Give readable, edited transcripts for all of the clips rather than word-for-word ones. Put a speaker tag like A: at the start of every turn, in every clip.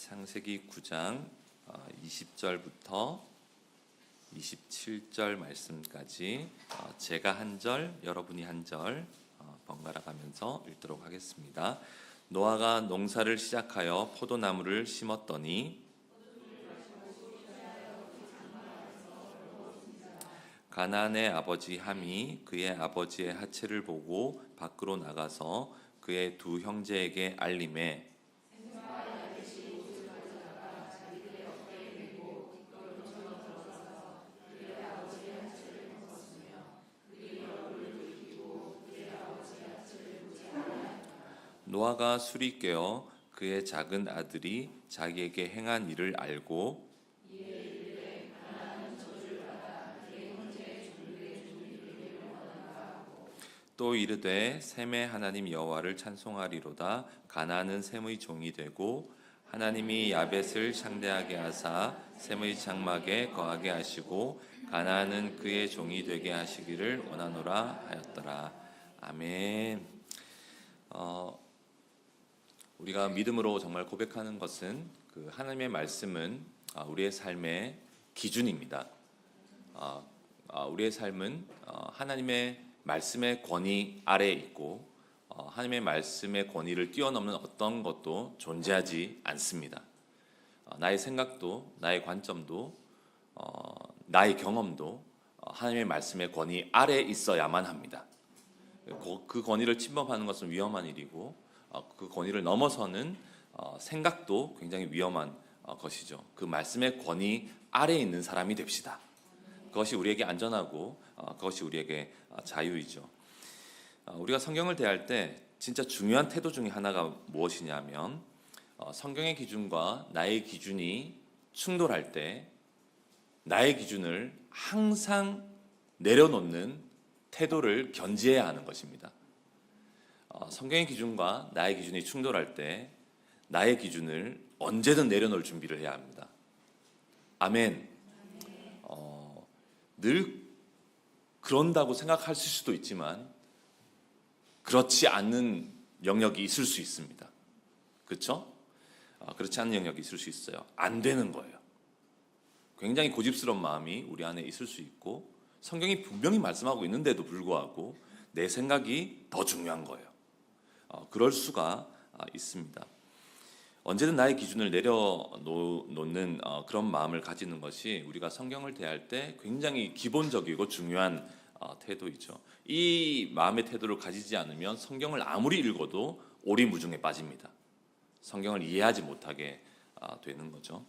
A: 창세기 9장 20절부터 27절 말씀까지 제가 한 절, 여러분이 한 절 번갈아 가면서 읽도록 하겠습니다. 노아가 농사를 시작하여 포도나무를 심었더니 가나안의 아버지 함이 그의 아버지의 하체를 보고 밖으로 나가서 그의 두 형제에게 알림해 노아가 술이 깨어 그의 작은 아들이 자기에게 행한 일을 알고 또 이르되 셈의 하나님 여호와를 찬송하리로다. 가나안은 셈의 종이 되고 하나님이 야벳을 창대하게 하사 셈의 장막에 거하게 하시고 가나안은 그의 종이 되게 하시기를 원하노라 하였더라. 아멘. 우리가 믿음으로 정말 고백하는 것은 그 하나님의 말씀은 우리의 삶의 기준입니다. 우리의 삶은 하나님의 말씀의 권위 아래에 있고 하나님의 말씀의 권위를 뛰어넘는 어떤 것도 존재하지 않습니다. 나의 생각도 나의 관점도 나의 경험도 하나님의 말씀의 권위 아래에 있어야만 합니다. 그 권위를 침범하는 것은 위험한 일이고 그 권위를 넘어서는 생각도 굉장히 위험한 것이죠. 그 말씀의 권위 아래에 있는 사람이 됩시다. 그것이 우리에게 안전하고 그것이 우리에게 자유이죠. 우리가 성경을 대할 때 진짜 중요한 태도 중에 하나가 무엇이냐면 성경의 기준과 나의 기준이 충돌할 때 나의 기준을 항상 내려놓는 태도를 견지해야 하는 것입니다. 성경의 기준과 나의 기준이 충돌할 때 나의 기준을 언제든 내려놓을 준비를 해야 합니다. 아멘. 늘 그런다고 생각하실 수도 있지만 그렇지 않는 영역이 있을 수 있습니다. 그렇죠? 그렇지 않은 영역이 있을 수 있어요. 안 되는 거예요. 굉장히 고집스러운 마음이 우리 안에 있을 수 있고 성경이 분명히 말씀하고 있는데도 불구하고 내 생각이 더 중요한 거예요. 그럴 수가 있습니다. 언제든 나의 기준을 내려놓는 그런 마음을 가지는 것이 우리가 성경을 대할 때 굉장히 기본적이고 중요한 태도이죠. 이 마음의 태도를 가지지 않으면 성경을 아무리 읽어도 오리무중에 빠집니다. 성경을 이해하지 못하게 되는 거죠.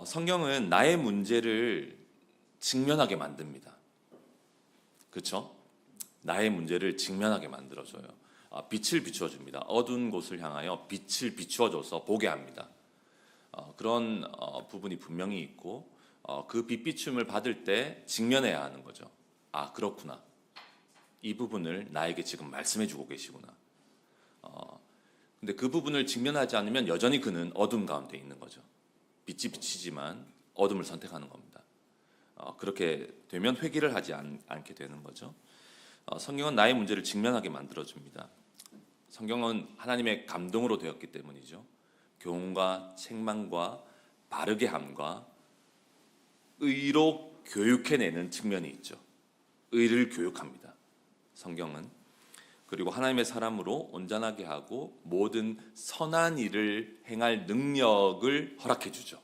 A: 성경은 나의 문제를 직면하게 만듭니다. 그렇죠? 나의 문제를 직면하게 만들어줘요. 빛을 비추어줍니다. 어두운 곳을 향하여 빛을 비추어줘서 보게 합니다. 그런 부분이 분명히 있고 그 빛비춤을 받을 때 직면해야 하는 거죠. 그렇구나. 이 부분을 나에게 지금 말씀해주고 계시구나. 근데 그 부분을 직면하지 않으면 여전히 그는 어둠 가운데 있는 거죠. 빛이 비치지만 어둠을 선택하는 겁니다. 그렇게 되면 회개를 하지 않게 되는 거죠. 성경은 나의 문제를 직면하게 만들어줍니다. 성경은 하나님의 감동으로 되었기 때문이죠. 교훈과 책망과 바르게 함과 의로 교육해내는 측면이 있죠. 의를 교육합니다. 성경은. 그리고 하나님의 사람으로 온전하게 하고 모든 선한 일을 행할 능력을 허락해 주죠.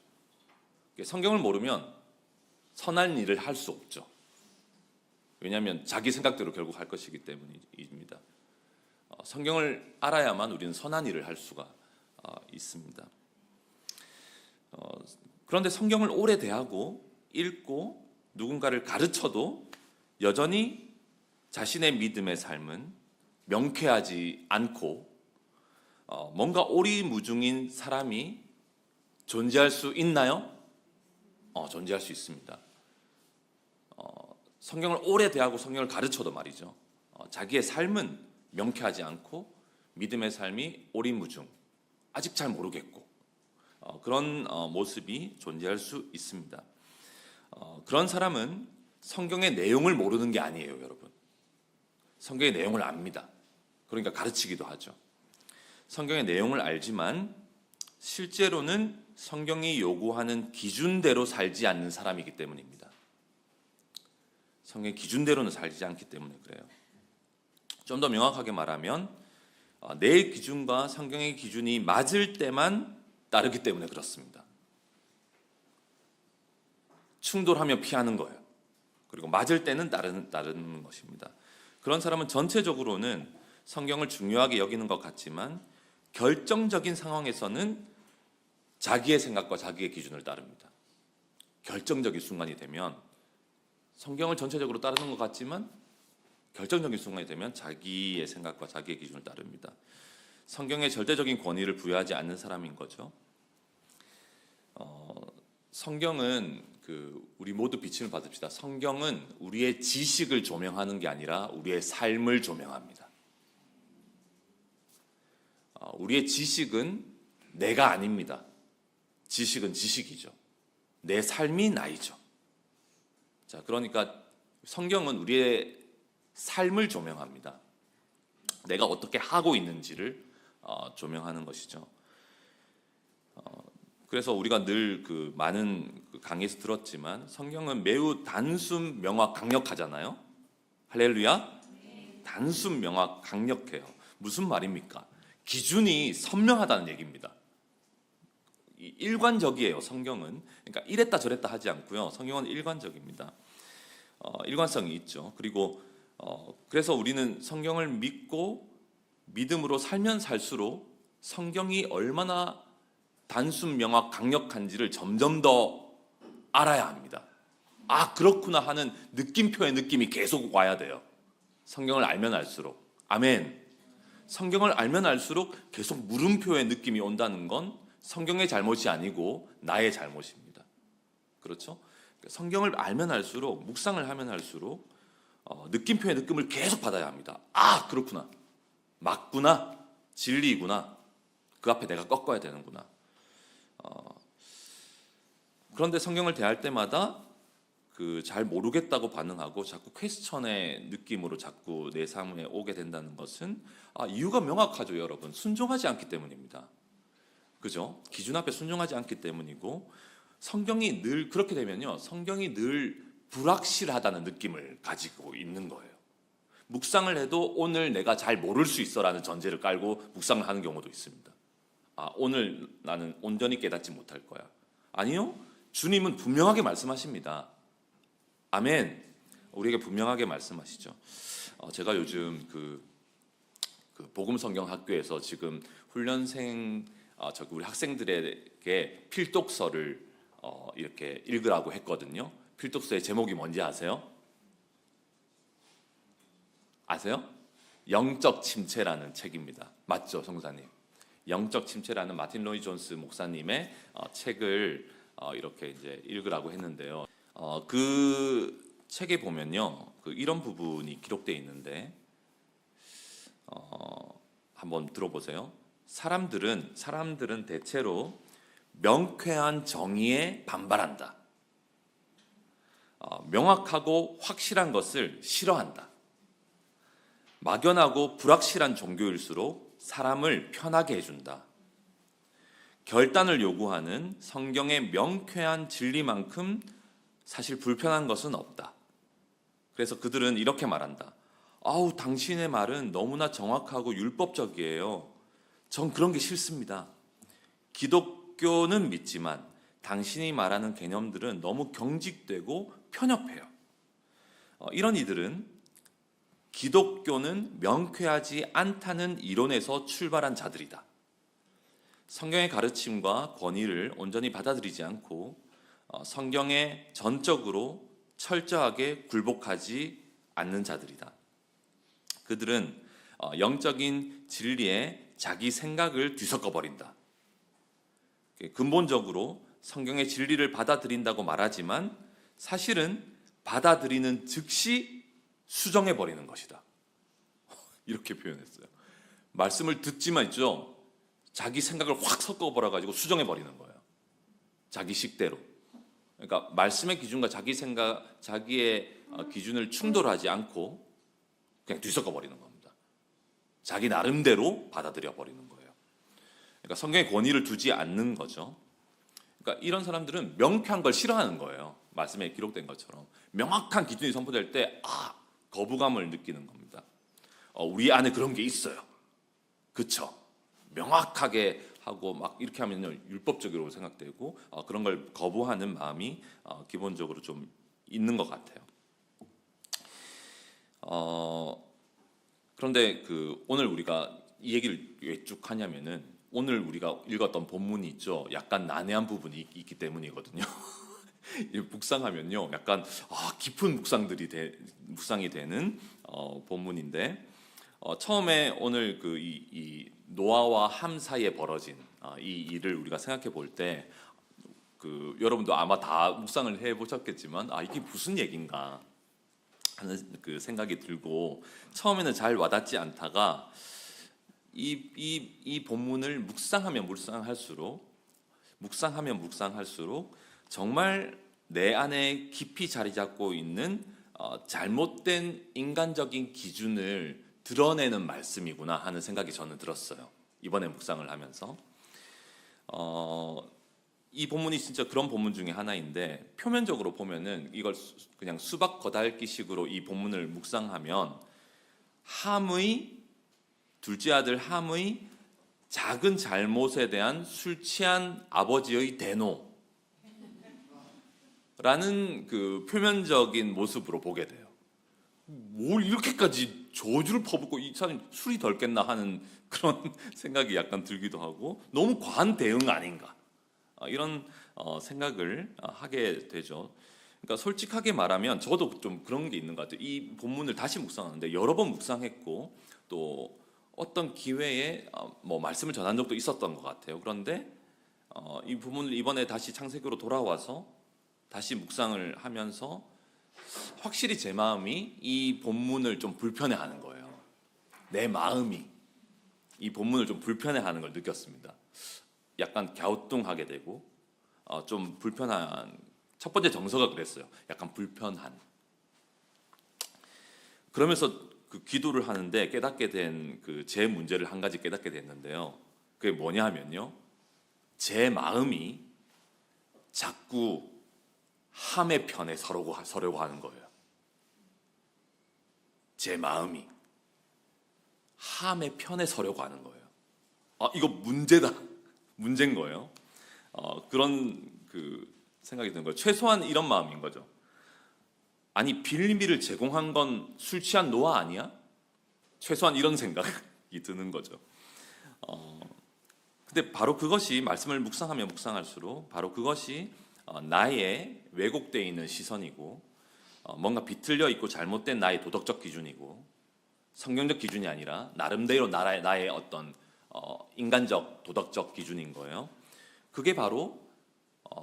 A: 성경을 모르면 선한 일을 할 수 없죠. 왜냐하면 자기 생각대로 결국 할 것이기 때문입니다. 성경을 알아야만 우리는 선한 일을 할 수가 있습니다. 그런데 성경을 오래 대하고 읽고 누군가를 가르쳐도 여전히 자신의 믿음의 삶은 명쾌하지 않고 뭔가 오리무중인 사람이 존재할 수 있나요? 존재할 수 있습니다. 성경을 오래 대하고 성경을 가르쳐도 말이죠. 자기의 삶은 명쾌하지 않고 믿음의 삶이 오리무중, 아직 잘 모르겠고 그런 모습이 존재할 수 있습니다. 그런 사람은 성경의 내용을 모르는 게 아니에요, 여러분. 성경의 내용을 압니다. 그러니까 가르치기도 하죠. 성경의 내용을 알지만 실제로는 성경이 요구하는 기준대로 살지 않는 사람이기 때문입니다. 성경의 기준대로는 살지 않기 때문에 그래요. 좀 더 명확하게 말하면 내 기준과 성경의 기준이 맞을 때만 따르기 때문에 그렇습니다. 충돌하며 피하는 거예요. 그리고 맞을 때는 따르는 것입니다. 그런 사람은 전체적으로는 성경을 중요하게 여기는 것 같지만 결정적인 상황에서는 자기의 생각과 자기의 기준을 따릅니다. 결정적인 순간이 되면 성경을 전체적으로 따르는 것 같지만 결정적인 순간이 되면 자기의 생각과 자기의 기준을 따릅니다. 성경에 절대적인 권위를 부여하지 않는 사람인 거죠. 성경은 우리 모두 비침을 받읍시다. 성경은 우리의 지식을 조명하는 게 아니라 우리의 삶을 조명합니다. 우리의 지식은 내가 아닙니다. 지식은 지식이죠. 내 삶이 나이죠. 자, 그러니까 성경은 우리의 삶을 조명합니다. 내가 어떻게 하고 있는지를 조명하는 것이죠. 그래서 우리가 늘 많은 강의에서 들었지만 성경은 매우 단순, 명확, 강력하잖아요. 할렐루야. 단순, 명확, 강력해요. 무슨 말입니까? 기준이 선명하다는 얘기입니다. 일관적이에요. 성경은. 그러니까 이랬다 저랬다 하지 않고요. 성경은 일관적입니다. 일관성이 있죠. 그리고 그래서 우리는 성경을 믿고 믿음으로 살면 살수록 성경이 얼마나 단순, 명확, 강력한지를 점점 더 알아야 합니다. 아, 그렇구나 하는 느낌표의 느낌이 계속 와야 돼요. 성경을 알면 알수록. 아멘. 성경을 알면 알수록 계속 물음표의 느낌이 온다는 건 성경의 잘못이 아니고 나의 잘못입니다. 그렇죠? 성경을 알면 알수록, 묵상을 하면 할수록 느낌표의 느낌을 계속 받아야 합니다. 아, 그렇구나. 맞구나. 진리이구나. 그 앞에 내가 꺾어야 되는구나. 그런데 성경을 대할 때마다 잘 모르겠다고 반응하고 자꾸 퀘스천의 느낌으로 자꾸 내 삶에 오게 된다는 것은 이유가 명확하죠, 여러분. 순종하지 않기 때문입니다. 그죠? 기준 앞에 순종하지 않기 때문이고, 성경이 늘 그렇게 되면요, 성경이 늘 불확실하다는 느낌을 가지고 있는 거예요. 묵상을 해도 오늘 내가 잘 모를 수 있어라는 전제를 깔고 묵상을 하는 경우도 있습니다. 오늘 나는 온전히 깨닫지 못할 거야. 아니요, 주님은 분명하게 말씀하십니다. 아멘. 우리에게 분명하게 말씀하시죠. 제가 요즘 복음성경 학교에서 지금 훈련생 우리 학생들에게 필독서를 이렇게 읽으라고 했거든요. 필독서의 제목이 뭔지 아세요? 아세요? 영적 침체라는 책입니다. 맞죠, 성사님? 영적 침체라는 마틴 로이 존스 목사님의 책을 이렇게 이제 읽으라고 했는데요. 그 책에 보면요, 이런 부분이 기록되어 있는데 한번 들어보세요. 사람들은 대체로 명쾌한 정의에 반발한다. 명확하고 확실한 것을 싫어한다. 막연하고 불확실한 종교일수록 사람을 편하게 해준다. 결단을 요구하는 성경의 명쾌한 진리만큼 사실 불편한 것은 없다. 그래서 그들은 이렇게 말한다. 아우, 당신의 말은 너무나 정확하고 율법적이에요. 전 그런 게 싫습니다. 기독교는 믿지만 당신이 말하는 개념들은 너무 경직되고 편협해요. 이런 이들은 기독교는 명쾌하지 않다는 이론에서 출발한 자들이다. 성경의 가르침과 권위를 온전히 받아들이지 않고 성경에 전적으로 철저하게 굴복하지 않는 자들이다. 그들은 영적인 진리에 자기 생각을 뒤섞어 버린다. 근본적으로 성경의 진리를 받아들인다고 말하지만 사실은 받아들이는 즉시 수정해 버리는 것이다. 이렇게 표현했어요. 말씀을 듣지만 있죠, 자기 생각을 확 섞어 버려 가지고 수정해 버리는 거예요. 자기 식대로. 그러니까 말씀의 기준과 자기 생각, 자기의 기준을 충돌하지 않고 그냥 뒤섞어 버리는 겁니다. 자기 나름대로 받아들여 버리는 거예요. 그러니까 성경에 권위를 두지 않는 거죠. 그러니까 이런 사람들은 명쾌한 걸 싫어하는 거예요. 말씀에 기록된 것처럼 명확한 기준이 선포될 때 거부감을 느끼는 겁니다. 우리 안에 그런 게 있어요. 그쵸? 명확하게 하고 막 이렇게 하면 율법적으로 생각되고 그런 걸 거부하는 마음이 기본적으로 좀 있는 것 같아요. 그런데 오늘 우리가 이 얘기를 왜 쭉 하냐면은 오늘 우리가 읽었던 본문이 있죠. 약간 난해한 부분이 있기 때문이거든요. 묵상하면요, 약간 깊은 묵상이 되는 본문인데 처음에 오늘 이 노아와 함 사이에 벌어진 이 일을 우리가 생각해 볼 때 여러분도 아마 다 묵상을 해 보셨겠지만 이게 무슨 얘긴가 하는 생각이 들고 처음에는 잘 와닿지 않다가 이 본문을 묵상하면 묵상할수록 정말 내 안에 깊이 자리 잡고 있는 잘못된 인간적인 기준을 드러내는 말씀이구나 하는 생각이 저는 들었어요. 이번에 묵상을 하면서 이 본문이 진짜 그런 본문 중에 하나인데 표면적으로 보면은 이걸 그냥 수박 겉핥기식으로 이 본문을 묵상하면 둘째 아들 함의 작은 잘못에 대한 술 취한 아버지의 대노라는 표면적인 모습으로 보게 돼요. 뭘 이렇게까지 저주를 퍼붓고 이 사람이 술이 덜 깼나 하는 그런 생각이 약간 들기도 하고 너무 과한 대응 아닌가 이런 생각을 하게 되죠. 그러니까 솔직하게 말하면 저도 좀 그런 게 있는 것 같아요. 이 본문을 다시 묵상하는데 여러 번 묵상했고 또 어떤 기회에 말씀을 전한 적도 있었던 것 같아요. 그런데 이 부분을 이번에 다시 창세기로 돌아와서 다시 묵상을 하면서 확실히 제 마음이 이 본문을 좀 불편해하는 거예요. 내 마음이 이 본문을 좀 불편해하는 걸 느꼈습니다. 약간 갸우뚱하게 되고 좀 불편한 첫 번째 정서가 그랬어요. 약간 불편한. 그러면서 기도를 하는데 깨닫게 된 제 문제를 한 가지 깨닫게 됐는데요. 그게 뭐냐 하면요, 제 마음이 자꾸 함의 편에 서려고 하는 거예요. 제 마음이 함의 편에 서려고 하는 거예요. 이거 문제인 거예요. 그런 생각이 드는 거예요. 최소한 이런 마음인 거죠. 아니, 빌미를 제공한 건 술 취한 노아 아니야? 최소한 이런 생각이 드는 거죠. 근데 바로 그것이 말씀을 묵상하면 묵상할수록 바로 그것이 나의 왜곡되어 있는 시선이고 뭔가 비틀려 있고 잘못된 나의 도덕적 기준이고 성경적 기준이 아니라 나름대로 나의 어떤 인간적 도덕적 기준인 거예요. 그게 바로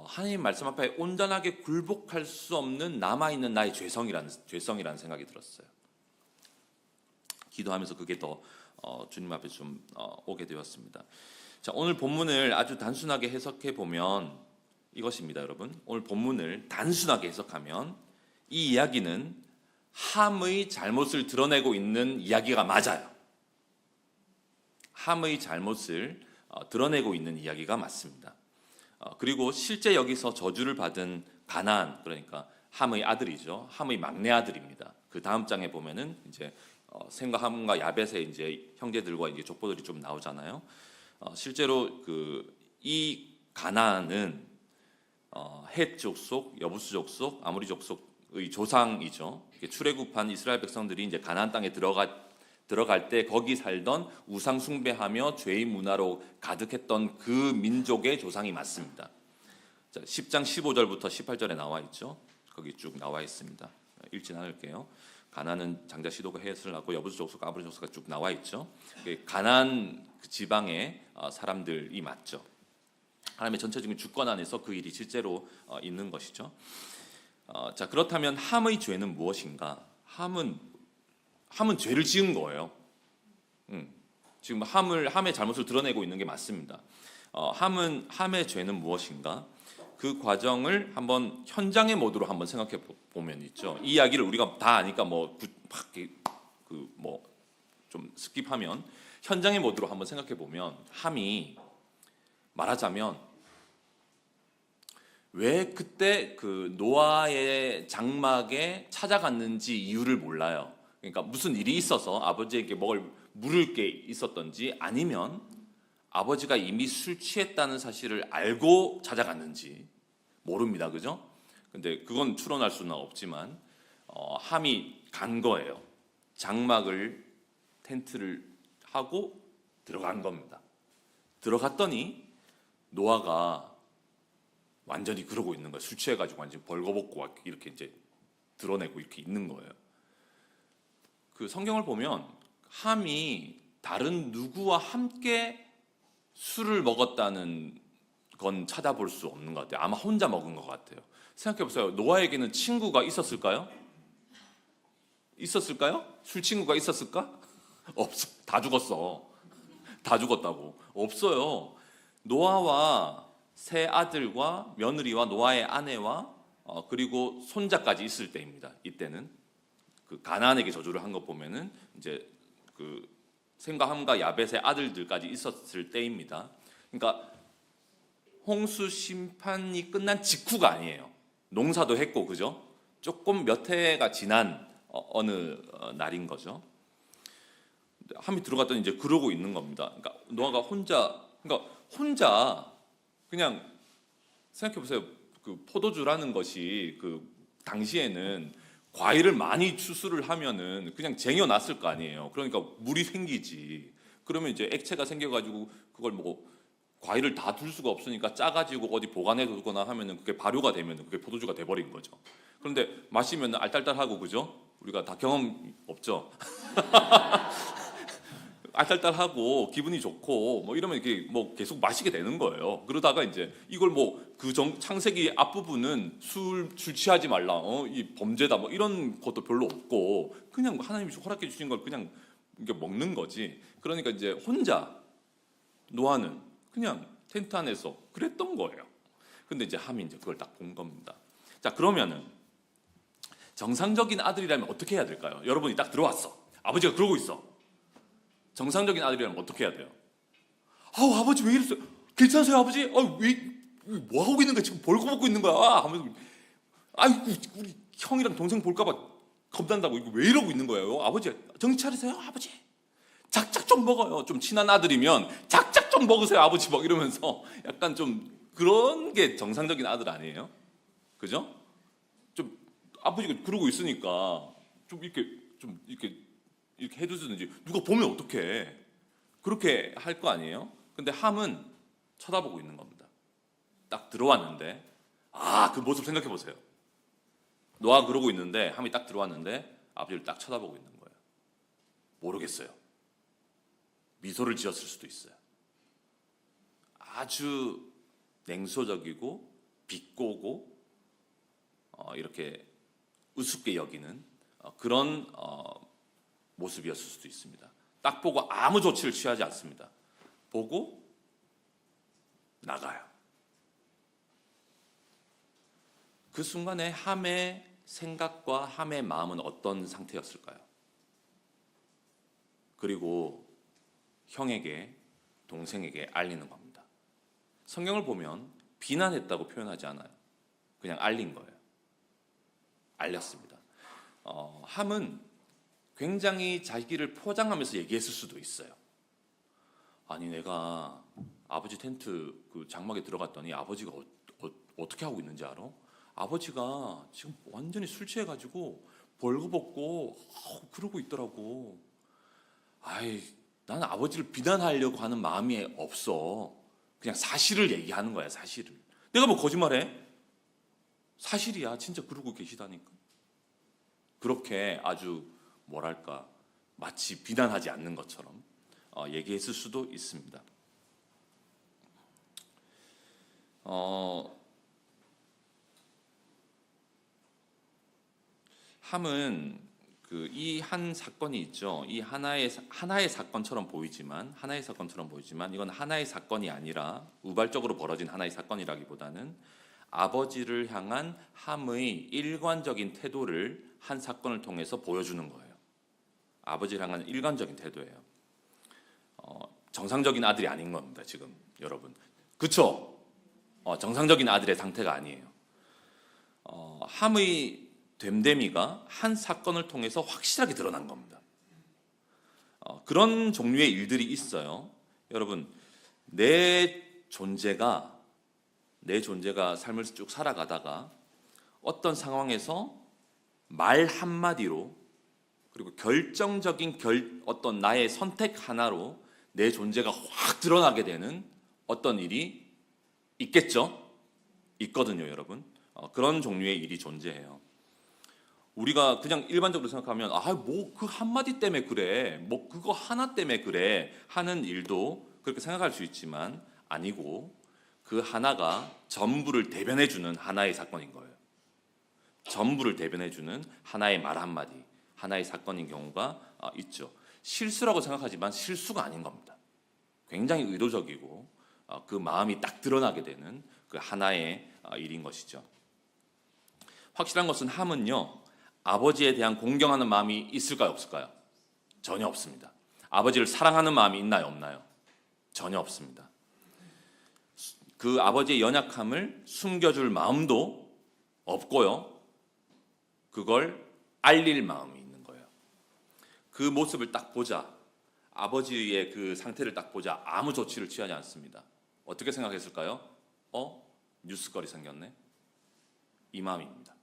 A: 하나님 말씀 앞에 온전하게 굴복할 수 없는 남아있는 나의 죄성이라는 생각이 들었어요. 기도하면서 그게 더 주님 앞에 좀 오게 되었습니다. 자, 오늘 본문을 아주 단순하게 해석해 보면 이것입니다, 여러분. 오늘 본문을 단순하게 해석하면 이 이야기는 함의 잘못을 드러내고 있는 이야기가 맞아요. 함의 잘못을 드러내고 있는 이야기가 맞습니다. 그리고 실제 여기서 저주를 받은 가나안, 그러니까 함의 아들이죠. 함의 막내 아들입니다. 그 다음 장에 보면은 이제 셈과 함과 야벳의 이제 형제들과 이제 족보들이 좀 나오잖아요. 실제로 이 가나안은 헷 족속, 여부스 족속, 아모리 족속의 조상이죠. 출애굽한 이스라엘 백성들이 이제 가나안 땅에 들어갈 때 거기 살던 우상 숭배하며 죄의 문화로 가득했던 그 민족의 조상이 맞습니다. 자, 10장 15절부터 18절에 나와 있죠. 거기 쭉 나와 있습니다. 읽진 않을게요. 가나안은 장자 시도가 헷을 낳고 여부스 족속, 아모리 족속가 쭉 나와 있죠. 가나안 지방의 사람들이 맞죠. 하나님의 전체적인 주권 안에서 그 일이 실제로 있는 것이죠. 자, 그렇다면 함의 죄는 무엇인가? 함은 죄를 지은 거예요. 지금 함의 잘못을 드러내고 있는 게 맞습니다. 함의 죄는 무엇인가? 그 과정을 한번 현장의 모드로 한번 생각해 보면 있죠. 이 이야기를 우리가 다 아니까 좀 스킵하면 현장의 모드로 한번 생각해 보면 함이 말하자면 왜 그때 그 노아의 장막에 찾아갔는지 이유를 몰라요. 그러니까 무슨 일이 있어서 아버지에게 물을 게 있었던지, 아니면 아버지가 이미 술 취했다는 사실을 알고 찾아갔는지 모릅니다. 그죠? 근데 그건 추론할 수는 없지만 함이 간 거예요. 장막을, 텐트를 하고 들어간 겁니다. 들어갔더니 노아가 완전히 그러고 있는 거예요. 술 취해가지고 완전히 벌거벗고 이렇게 이제 드러내고 이렇게 있는 거예요. 그 성경을 보면 함이 다른 누구와 함께 술을 먹었다는 건 찾아볼 수 없는 것 같아요. 아마 혼자 먹은 것 같아요. 생각해 보세요. 노아에게는 친구가 있었을까요? 있었을까요? 술 친구가 있었을까? 없어. 다 죽었어. 다 죽었다고. 없어요. 노아와 세 아들과 며느리와 노아의 아내와 그리고 손자까지 있을 때입니다. 이때는 그 가나안에게 저주를 한 것 보면은 이제 그 셈과 함과 야벳의 아들들까지 있었을 때입니다. 그러니까 홍수 심판이 끝난 직후가 아니에요. 농사도 했고, 그죠? 조금 몇 해가 지난 어느 날인 거죠. 함이 들어갔더니 이제 그러고 있는 겁니다. 그러니까 노아가 혼자 그냥 생각해 보세요. 그 포도주라는 것이 그 당시에는 과일을 많이 추수를 하면은 그냥 쟁여놨을 거 아니에요. 그러니까 물이 생기지. 그러면 이제 액체가 생겨가지고 그걸 뭐 과일을 다 둘 수가 없으니까 짜가지고 어디 보관해 두거나 하면은 그게 발효가 되면은 그게 포도주가 돼버린 거죠. 그런데 마시면 알딸딸하고, 그죠? 우리가 다 경험 없죠? 알딸딸하고 기분이 좋고 뭐 이러면 이렇게 뭐 계속 마시게 되는 거예요. 그러다가 이제 이걸 뭐 그 창세기 앞부분은 술 취하지 말라, 이 범죄다 뭐 이런 것도 별로 없고 그냥 하나님이 허락해 주신 걸 그냥 이렇게 먹는 거지. 그러니까 이제 혼자 노아는 그냥 텐트 안에서 그랬던 거예요. 근데 이제 함이 이제 그걸 딱 본 겁니다. 자, 그러면은 정상적인 아들이라면 어떻게 해야 될까요? 여러분이 딱 들어왔어. 아버지가 그러고 있어. 정상적인 아들이라면 어떻게 해야 돼요? 아우, 아버지 왜 이랬어요? 괜찮으세요, 아버지? 왜 뭐 하고 있는 거야? 지금 벌거벗고 있는 거야? 하면서 아이고, 우리 형이랑 동생 볼까봐 겁난다고 이거 왜 이러고 있는 거예요? 아버지 정신 차리세요, 아버지. 작작 좀 먹어요. 좀 친한 아들이면 작작 좀 먹으세요, 아버지. 막 이러면서 약간 좀 그런 게 정상적인 아들 아니에요? 그죠? 좀 아버지가 그러고 있으니까 좀 이렇게 해주든지, 누가 보면 어떡해. 그렇게 할 거 아니에요? 근데 함은 쳐다보고 있는 겁니다. 딱 들어왔는데, 그 모습 생각해 보세요. 노아가 그러고 있는데 함이 딱 들어왔는데 아버지를 딱 쳐다보고 있는 거예요. 모르겠어요. 미소를 지었을 수도 있어요. 아주 냉소적이고 비꼬고 이렇게 우습게 여기는 그런 모습이었을 수도 있습니다. 딱 보고 아무 조치를 취하지 않습니다. 보고 나가요. 그 순간에 함의 생각과 함의 마음은 어떤 상태였을까요? 그리고 형에게, 동생에게 알리는 겁니다. 성경을 보면 비난했다고 표현하지 않아요. 그냥 알린 거예요. 알렸습니다. 함은 굉장히 자기를 포장하면서 얘기했을 수도 있어요. 아니, 내가 아버지 텐트 그 장막에 들어갔더니 아버지가 어떻게 하고 있는지 알아? 아버지가 지금 완전히 술 취해가지고 벌거벗고 그러고 있더라고. 나는 아버지를 비난하려고 하는 마음이 없어. 그냥 사실을 얘기하는 거야, 사실을. 내가 뭐 거짓말해? 사실이야. 진짜 그러고 계시다니까. 그렇게 아주 뭐랄까 마치 비난하지 않는 것처럼 얘기했을 수도 있습니다. 함은 이 한 사건이 있죠. 이 하나의 사건처럼 보이지만 이건 하나의 사건이 아니라 우발적으로 벌어진 하나의 사건이라기보다는 아버지를 향한 함의 일관적인 태도를 한 사건을 통해서 보여주는 거예요. 아버지를 향한 일관적인 태도예요. 정상적인 아들이 아닌 겁니다, 지금 여러분. 그쵸? 정상적인 아들의 상태가 아니에요. 함의 됨됨이가 한 사건을 통해서 확실하게 드러난 겁니다. 그런 종류의 일들이 있어요. 여러분, 내 존재가 삶을 쭉 살아가다가 어떤 상황에서 말 한마디로, 그리고 결정적인 어떤 나의 선택 하나로 내 존재가 확 드러나게 되는 어떤 일이 있겠죠? 있거든요, 여러분. 그런 종류의 일이 존재해요. 우리가 그냥 일반적으로 생각하면 뭐 그 한마디 때문에 그래, 뭐 그거 하나 때문에 그래 하는 일도 그렇게 생각할 수 있지만 아니고, 그 하나가 전부를 대변해주는 하나의 사건인 거예요. 전부를 대변해주는 하나의 말 한마디, 하나의 사건인 경우가 있죠. 실수라고 생각하지만 실수가 아닌 겁니다. 굉장히 의도적이고 그 마음이 딱 드러나게 되는 그 하나의 일인 것이죠. 확실한 것은 함은요, 아버지에 대한 공경하는 마음이 있을까요, 없을까요? 전혀 없습니다. 아버지를 사랑하는 마음이 있나요, 없나요? 전혀 없습니다. 그 아버지의 연약함을 숨겨줄 마음도 없고요, 그걸 알릴 마음이 있는 거예요. 그 모습을 딱 보자, 아버지의 그 상태를 딱 보자 아무 조치를 취하지 않습니다. 어떻게 생각했을까요? 뉴스거리 생겼네. 이 마음입니다.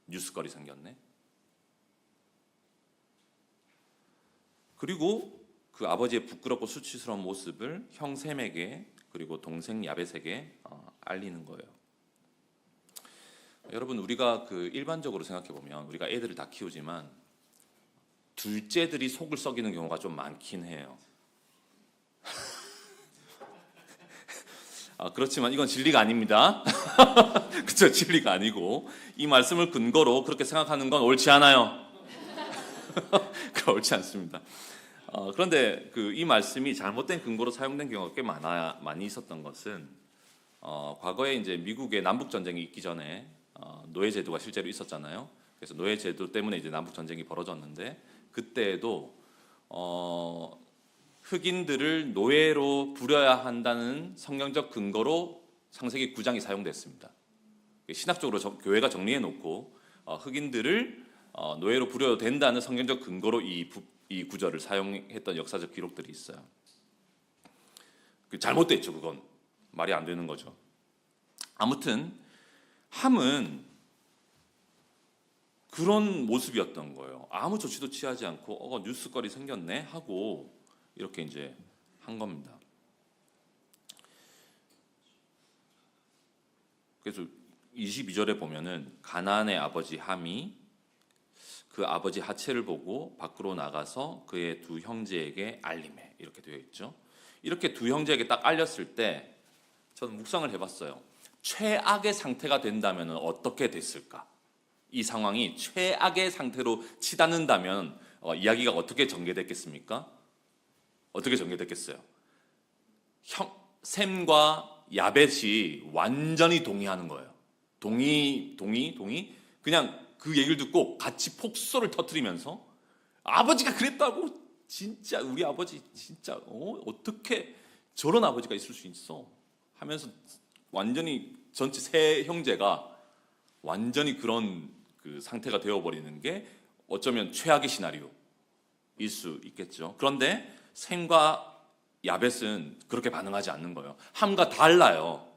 A: 뉴스거리 생겼네. 그리고 그 아버지의 부끄럽고 수치스러운 모습을 형 셈에게, 그리고 동생 야벳에게 알리는 거예요. 여러분, 우리가 그 일반적으로 생각해 보면 우리가 애들을 다 키우지만 둘째들이 속을 썩이는 경우가 좀 많긴 해요. 그렇지만 이건 진리가 아닙니다. 그렇죠, 진리가 아니고 이 말씀을 근거로 그렇게 생각하는 건 옳지 않아요. 옳지 않습니다. 그런데 이 말씀이 잘못된 근거로 사용된 경우가 꽤 많이 있었던 것은, 과거에 이제 미국의 남북 전쟁이 있기 전에 노예 제도가 실제로 있었잖아요. 그래서 노예 제도 때문에 이제 남북 전쟁이 벌어졌는데, 그때에도 흑인들을 노예로 부려야 한다는 성경적 근거로 창세기 9장이 사용됐습니다. 신학적으로 교회가 정리해 놓고 흑인들을 노예로 부려도 된다는 성경적 근거로 이 구절을 사용했던 역사적 기록들이 있어요. 잘못됐죠. 그건 말이 안 되는 거죠. 아무튼 함은 그런 모습이었던 거예요. 아무 조치도 취하지 않고 뉴스거리 생겼네 하고 이렇게 이제 한 겁니다. 그래서 22절에 보면은 가나안의 아버지 함이 그 아버지 하체를 보고 밖으로 나가서 그의 두 형제에게 알림해, 이렇게 되어 있죠. 이렇게 두 형제에게 딱 알렸을 때 저는 묵상을 해봤어요. 최악의 상태가 된다면 어떻게 됐을까? 이 상황이 최악의 상태로 치닫는다면 이야기가 어떻게 전개됐겠습니까? 어떻게 전개됐겠어요? 셈과 야벳이 완전히 동의하는 거예요. 동의. 그냥 그 얘기를 듣고 같이 폭소를 터뜨리면서 아버지가 그랬다고? 진짜 우리 아버지 진짜 어떻게 저런 아버지가 있을 수 있어? 하면서 완전히 전체 세 형제가 완전히 그런 그 상태가 되어버리는 게 어쩌면 최악의 시나리오일 수 있겠죠. 그런데 셈과 야벳은 그렇게 반응하지 않는 거예요. 함과 달라요.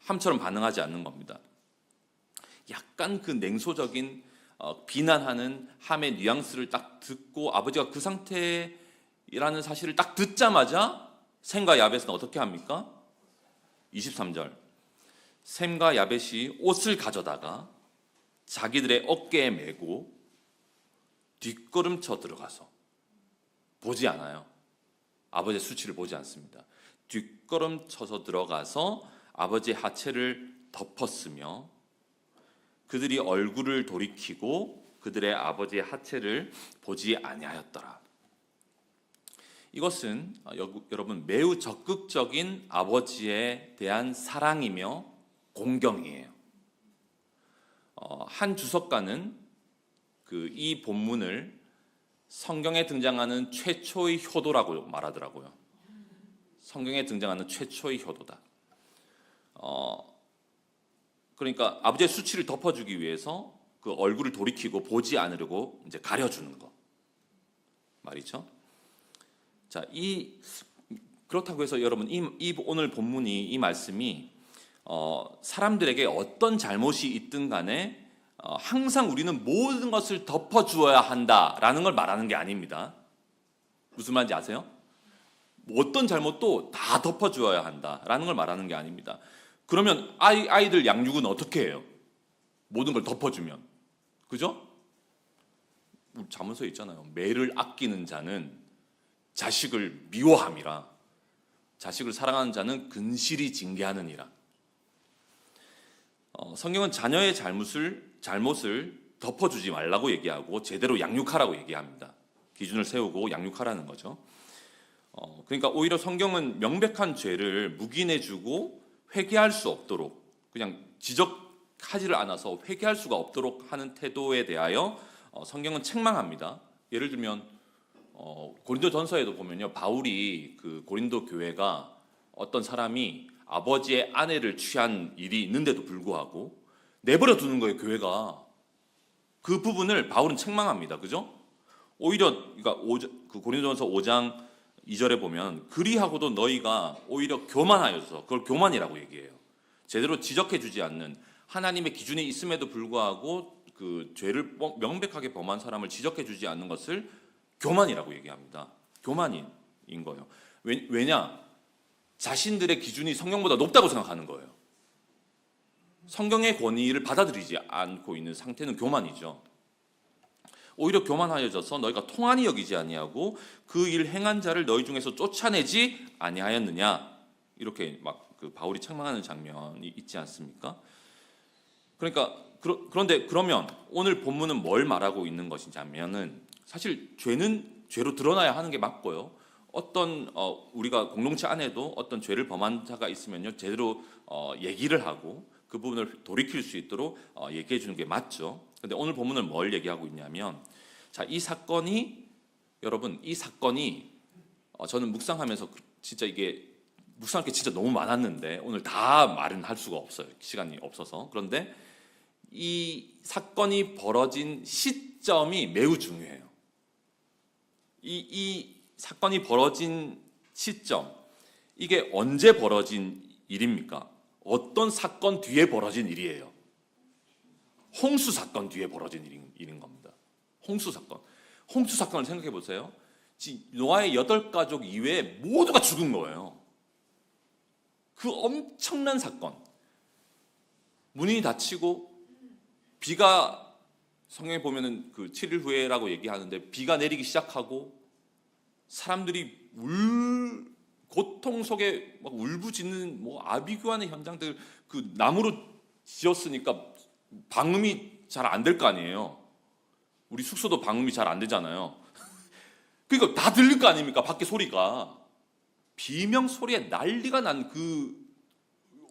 A: 함처럼 반응하지 않는 겁니다. 약간 그 냉소적인 비난하는 함의 뉘앙스를 딱 듣고 아버지가 그 상태라는 사실을 딱 듣자마자 셈과 야벳은 어떻게 합니까? 23절, 셈과 야벳이 옷을 가져다가 자기들의 어깨에 메고 뒷걸음쳐 들어가서, 보지 않아요. 아버지의 수치를 보지 않습니다. 뒷걸음쳐서 들어가서 아버지의 하체를 덮었으며 그들이 얼굴을 돌이키고 그들의 아버지의 하체를 보지 아니하였더라. 이것은 여러분 매우 적극적인 아버지에 대한 사랑이며 공경이에요. 한 주석가는 이 본문을 성경에 등장하는 최초의 효도라고 말하더라고요. 성경에 등장하는 최초의 효도다. 그러니까 아버지의 수치를 덮어주기 위해서 그 얼굴을 돌이키고 보지 않으려고 이제 가려주는 거 말이죠. 자, 그렇다고 해서 여러분 이 오늘 본문이 이 말씀이 사람들에게 어떤 잘못이 있든 간에 항상 우리는 모든 것을 덮어주어야 한다라는 걸 말하는 게 아닙니다. 무슨 말인지 아세요? 어떤 잘못도 다 덮어주어야 한다라는 걸 말하는 게 아닙니다. 그러면 아이들 양육은 어떻게 해요? 모든 걸 덮어주면, 그죠? 우리 자문서에 있잖아요. 매를 아끼는 자는 자식을 미워함이라, 자식을 사랑하는 자는 근실히 징계하느니라. 성경은 자녀의 잘못을 덮어주지 말라고 얘기하고 제대로 양육하라고 얘기합니다. 기준을 세우고 양육하라는 거죠. 그러니까 오히려 성경은 명백한 죄를 묵인해주고 회개할 수 없도록, 그냥 지적하지를 않아서 회개할 수가 없도록 하는 태도에 대하여 성경은 책망합니다. 예를 들면 고린도전서에도 보면요, 바울이 그 고린도 교회가 어떤 사람이 아버지의 아내를 취한 일이 있는데도 불구하고 내버려 두는 거예요, 교회가. 그 부분을 바울은 책망합니다. 그죠? 오히려 그러니까 그 고린도전서 5장 2절에 보면 그리하고도 너희가 오히려 교만하여서, 그걸 교만이라고 얘기해요. 제대로 지적해 주지 않는, 하나님의 기준이 있음에도 불구하고 그 죄를 명백하게 범한 사람을 지적해 주지 않는 것을 교만이라고 얘기합니다. 교만인 거예요. 왜냐? 자신들의 기준이 성경보다 높다고 생각하는 거예요. 성경의 권위를 받아들이지 않고 있는 상태는 교만이죠. 오히려 교만하여져서 너희가 통한이 여기지 아니하고 그 일 행한 자를 너희 중에서 쫓아내지 아니하였느냐, 이렇게 막 그 바울이 책망하는 장면이 있지 않습니까? 그러니까 그런데 그러면 오늘 본문은 뭘 말하고 있는 것이냐면은, 사실 죄는 죄로 드러나야 하는 게 맞고요. 어떤 우리가 공동체 안에도 어떤 죄를 범한 자가 있으면요, 제대로 얘기를 하고 그 부분을 돌이킬 수 있도록 얘기해 주는 게 맞죠. 근데 오늘 본문은 뭘 얘기하고 있냐면, 자, 여러분, 이 사건이 저는 묵상하면서 진짜 이게 묵상할 게 진짜 너무 많았는데 오늘 다 말은 할 수가 없어요. 시간이 없어서. 그런데 이 사건이 벌어진 시점이 매우 중요해요. 이 사건이 벌어진 시점, 이게 언제 벌어진 일입니까? 어떤 사건 뒤에 벌어진 일이에요? 홍수 사건 뒤에 벌어진 일인 겁니다. 홍수 사건을 생각해 보세요. 노아의 8가족 이외에 모두가 죽은 거예요. 그 엄청난 사건. 문이 닫히고 비가, 성경에 보면은 그 7일 후에라고 얘기하는데 비가 내리기 시작하고 사람들이 고통 속에 막 울부짖는 아비규환의 현장들, 그 나무로 지었으니까 방음이 잘 안 될 거 아니에요. 우리 숙소도 방음이 잘 안 되잖아요. 그러니까 다 들릴 거 아닙니까? 밖에 소리가. 비명 소리에 난리가 난 그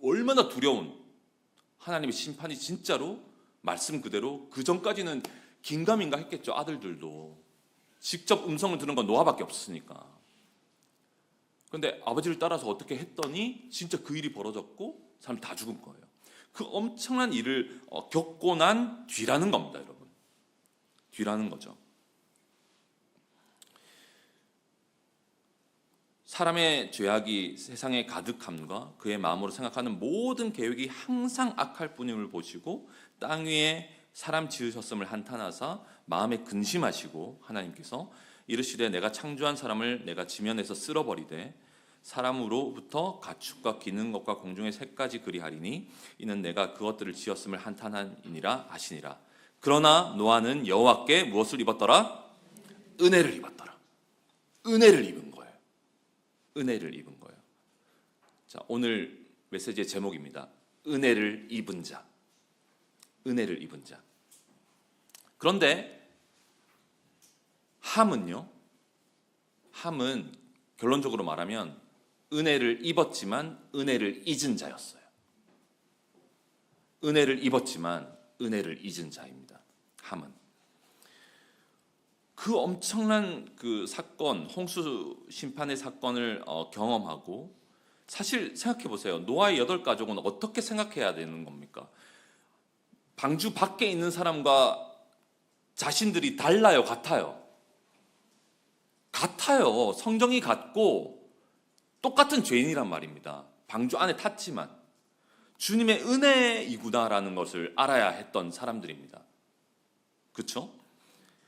A: 얼마나 두려운 하나님의 심판이 진짜로 말씀 그대로, 그 전까지는 긴가민가 했겠죠. 아들들도 직접 음성을 들은 건 노아밖에 없으니까. 그런데 아버지를 따라서 어떻게 했더니 진짜 그 일이 벌어졌고 사람 다 죽은 거예요. 그 엄청난 일을 겪고 난 뒤라는 겁니다, 여러분. 뒤라는 거죠. 사람의 죄악이 세상에 가득함과 그의 마음으로 생각하는 모든 계획이 항상 악할 뿐임을 보시고 땅 위에 사람 지으셨음을 한탄하사 마음에 근심하시고 하나님께서 이르시되 내가 창조한 사람을 내가 지면에서 쓸어버리되 사람으로부터 가축과 기는 것과 공중의 새까지 그리하리니 이는 내가 그것들을 지었음을 한탄하니라 하시니라. 그러나 노아는 여호와께 무엇을 입었더라? 은혜를 입었더라. 은혜를 입은 거예요. 은혜를 입은 거예요. 자, 오늘 메시지의 제목입니다. 은혜를 입은 자. 은혜를 입은 자. 그런데 함은요? 함은 결론적으로 말하면 은혜를 입었지만 은혜를 잊은 자였어요. 은혜를 입었지만 은혜를 잊은 자입니다. 함은. 그 엄청난 그 사건, 홍수 심판의 사건을 경험하고, 사실 생각해 보세요. 노아의 8가족은 어떻게 생각해야 되는 겁니까? 방주 밖에 있는 사람과 자신들이 달라요, 같아요? 같아요. 성정이 같고 똑같은 죄인이란 말입니다. 방주 안에 탔지만 주님의 은혜이구나라는 것을 알아야 했던 사람들입니다. 그렇죠?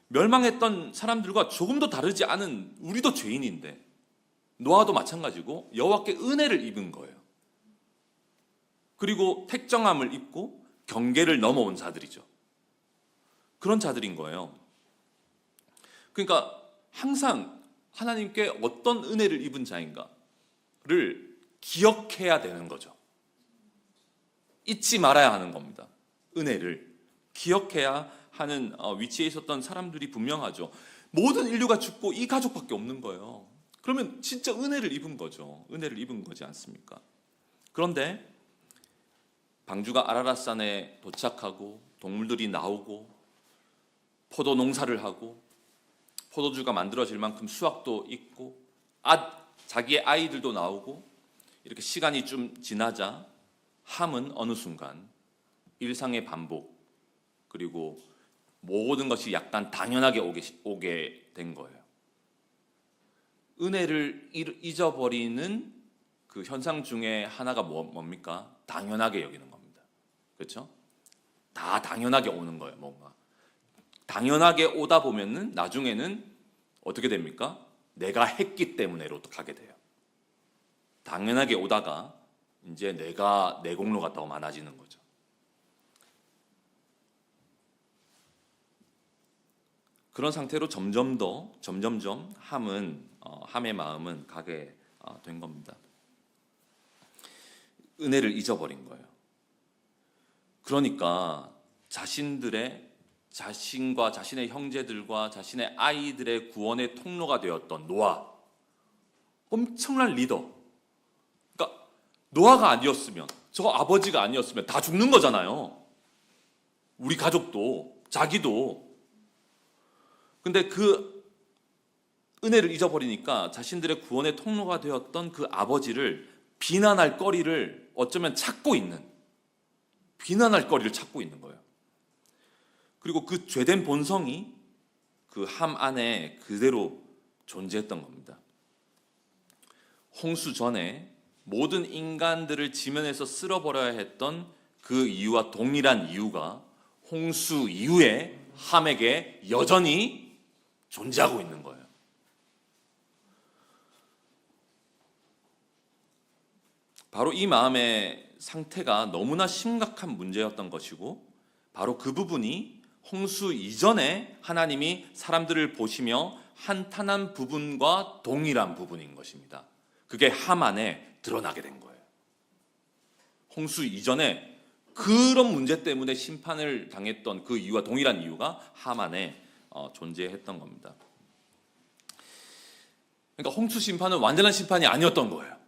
A: 멸망했던 사람들과 조금도 다르지 않은 우리도 죄인인데 노아도 마찬가지고 여호와께 은혜를 입은 거예요. 그리고 택정함을 입고 경계를 넘어온 자들이죠. 그런 자들인 거예요. 그러니까 항상 하나님께 어떤 은혜를 입은 자인가를 기억해야 되는 거죠. 잊지 말아야 하는 겁니다. 은혜를 기억해야 하는 위치에 있었던 사람들이 분명하죠. 모든 인류가 죽고 이 가족밖에 없는 거예요. 그러면 진짜 은혜를 입은 거죠. 은혜를 입은 거지 않습니까? 그런데 방주가 아라랏산에 도착하고 동물들이 나오고 포도 농사를 하고 포도주가 만들어질 만큼 수확도 있고 자기의 아이들도 나오고 이렇게 시간이 좀 지나자 함은 어느 순간 일상의 반복 그리고 모든 것이 약간 당연하게 오게 된 거예요. 은혜를 잊어버리는 그 현상 중에 하나가 뭡니까? 당연하게 여기는 겁니다. 그렇죠? 다 당연하게 오는 거예요. 뭔가 당연하게 오다 보면은 나중에는 어떻게 됩니까? 내가 했기 때문에로 또 가게 돼요. 당연하게 오다가 이제 내가 내 공로가 더 많아지는 거죠. 그런 상태로 점점점 함의 마음은 가게 된 겁니다. 은혜를 잊어버린 거예요. 그러니까 자신과 자신의 형제들과 자신의 아이들의 구원의 통로가 되었던 노아, 엄청난 리더. 그러니까 노아가 아니었으면, 저 아버지가 아니었으면 다 죽는 거잖아요. 우리 가족도, 자기도. 근데 그 은혜를 잊어버리니까 자신들의 구원의 통로가 되었던 그 아버지를 비난할 거리를 어쩌면 비난할 거리를 찾고 있는 거예요. 그리고 그 죄된 본성이 그 함 안에 그대로 존재했던 겁니다. 홍수 전에 모든 인간들을 지면에서 쓸어버려야 했던 그 이유와 동일한 이유가 홍수 이후에 함에게 여전히 존재하고 있는 거예요. 바로 이 마음의 상태가 너무나 심각한 문제였던 것이고 바로 그 부분이 홍수 이전에 하나님이 사람들을 보시며 한탄한 부분과 동일한 부분인 것입니다. 그게 함 안에 드러나게 된 거예요. 홍수 이전에 그런 문제 때문에 심판을 당했던 그 이유와 동일한 이유가 함 안에 존재했던 겁니다. 그러니까 홍수 심판은 완전한 심판이 아니었던 거예요.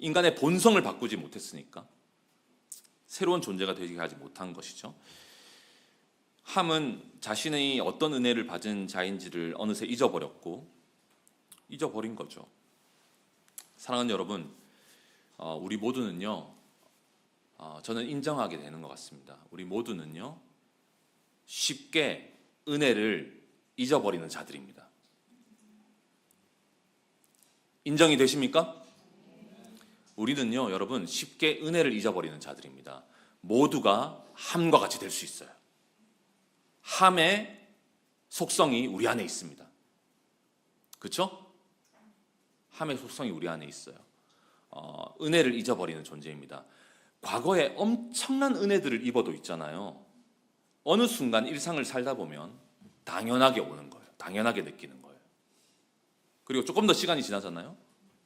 A: 인간의 본성을 바꾸지 못했으니까 새로운 존재가 되게 하지 못한 것이죠. 함은 자신의 어떤 은혜를 받은 자인지를 어느새 잊어버린 거죠. 사랑하는 여러분, 우리 모두는요, 저는 인정하게 되는 것 같습니다. 우리 모두는요, 쉽게 은혜를 잊어버리는 자들입니다. 인정이 되십니까? 우리는요, 여러분, 쉽게 은혜를 잊어버리는 자들입니다. 모두가 함과 같이 될 수 있어요. 함의 속성이 우리 안에 있습니다. 그렇죠? 함의 속성이 우리 안에 있어요. 은혜를 잊어버리는 존재입니다. 과거에 엄청난 은혜들을 입어도 있잖아요. 어느 순간 일상을 살다 보면 당연하게 오는 거예요. 당연하게 느끼는 거예요. 그리고 조금 더 시간이 지나잖아요.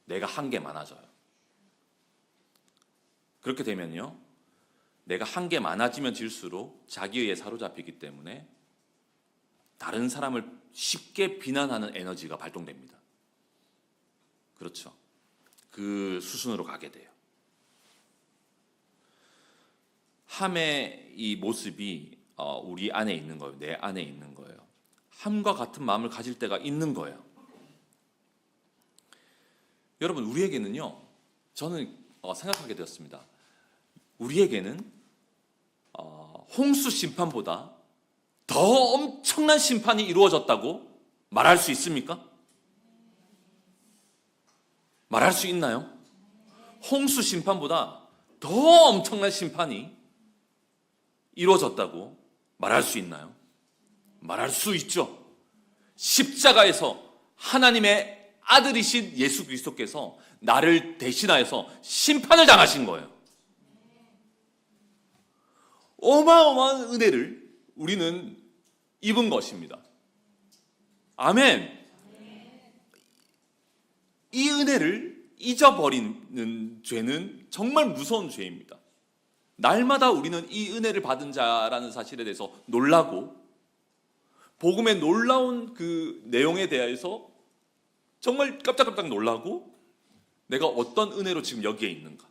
A: 내가 한 게 많아져요. 그렇게 되면요, 내가 한 게 많아지면 질수록 자기의에 사로잡히기 때문에 다른 사람을 쉽게 비난하는 에너지가 발동됩니다. 그렇죠. 그 수순으로 가게 돼요. 함의 이 모습이 우리 안에 있는 거예요. 내 안에 있는 거예요. 함과 같은 마음을 가질 때가 있는 거예요. 여러분, 우리에게는요, 저는 생각하게 되었습니다. 우리에게는 홍수 심판보다 더 엄청난 심판이 이루어졌다고 말할 수 있습니까? 말할 수 있나요? 홍수 심판보다 더 엄청난 심판이 이루어졌다고 말할 수 있나요? 말할 수 있죠. 십자가에서 하나님의 아들이신 예수 그리스도께서 나를 대신하여서 심판을 당하신 거예요. 어마어마한 은혜를 우리는 입은 것입니다. 아멘. 이 은혜를 잊어버리는 죄는 정말 무서운 죄입니다. 날마다 우리는 이 은혜를 받은 자라는 사실에 대해서 놀라고, 복음의 놀라운 그 내용에 대해서 정말 깜짝깜짝 놀라고, 내가 어떤 은혜로 지금 여기에 있는가,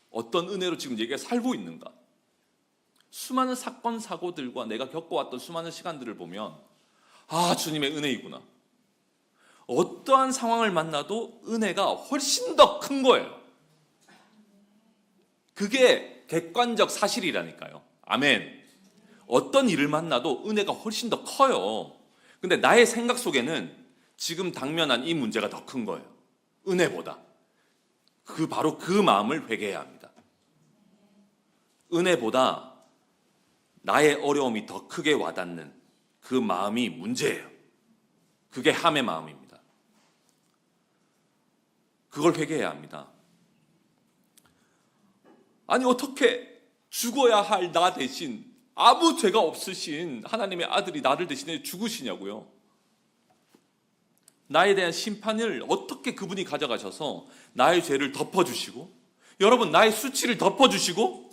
A: 어떤 은혜로 지금 여기에 살고 있는가, 수많은 사건 사고들과 내가 겪어왔던 수많은 시간들을 보면 주님의 은혜이구나. 어떠한 상황을 만나도 은혜가 훨씬 더 큰 거예요. 그게 객관적 사실이라니까요. 아멘. 어떤 일을 만나도 은혜가 훨씬 더 커요. 근데 나의 생각 속에는 지금 당면한 이 문제가 더 큰 거예요. 은혜보다. 바로 그 마음을 회개해야 합니다. 은혜보다 나의 어려움이 더 크게 와닿는 그 마음이 문제예요. 그게 함의 마음입니다. 그걸 회개해야 합니다. 아니, 어떻게 죽어야 할 나 대신 아무 죄가 없으신 하나님의 아들이 나를 대신해 죽으시냐고요. 나에 대한 심판을 어떻게 그분이 가져가셔서 나의 죄를 덮어주시고, 여러분, 나의 수치를 덮어주시고